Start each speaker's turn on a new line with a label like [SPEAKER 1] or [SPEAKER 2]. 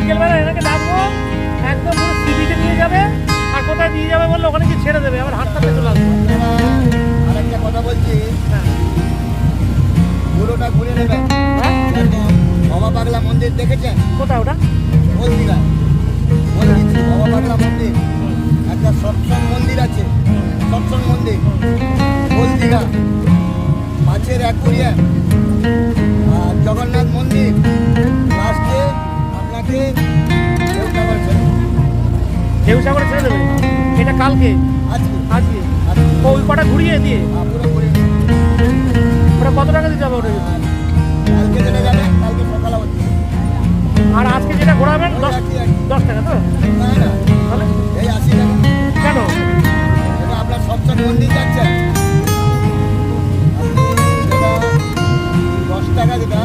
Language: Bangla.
[SPEAKER 1] বিকেলবেলা এনাকে ডাকবো, একদম পুরো সিবিতে নিয়ে যাবে, আর কোথায় নিয়ে যাবে বললে ওখানে গিয়ে ছেড়ে দেবে, আবার হাটটাতে চলে আসবে।
[SPEAKER 2] আর একটা কথা বলছি,
[SPEAKER 1] হ্যাঁ
[SPEAKER 2] পুরোটা ঘুরে নেবেন।
[SPEAKER 1] হ্যাঁ
[SPEAKER 2] বাবা পাগলা মন্দির দেখেছেন?
[SPEAKER 1] কোথায় ওটা?
[SPEAKER 2] হলদিঘা বাবা পাগলা মন্দির, একটা সৎসং মন্দির আছে, সৎসং মন্দির হলদিঘা, মাছের অ্যাকুরিয়াম, আর জগন্নাথ মন্দির, লাস্টে আপনাকে দেবসাগর ছেড়ে দেবে।
[SPEAKER 1] দেবসাগরে ছেড়ে দেবে, এটা কালকে?
[SPEAKER 2] আজকে
[SPEAKER 1] আজকে
[SPEAKER 2] আজকে
[SPEAKER 1] ওই কটা ঘুরিয়ে দিয়ে
[SPEAKER 2] পুরো ঘুরে
[SPEAKER 1] ওটা কত টাকা দিতে হবে ওটা যদি?
[SPEAKER 2] কালকে যেটা যাবেন কালকে সকালে হচ্ছে।
[SPEAKER 1] আর আজকে যেটা ঘোরাবেন 10 টাকা তো?
[SPEAKER 2] না না,
[SPEAKER 1] তাহলে
[SPEAKER 2] এই 80 টাকা।
[SPEAKER 1] কেন?
[SPEAKER 2] এটা আপনার সৎসং মন্দির যাচ্ছেন, আপনি যেটা 10 টাকা যেটা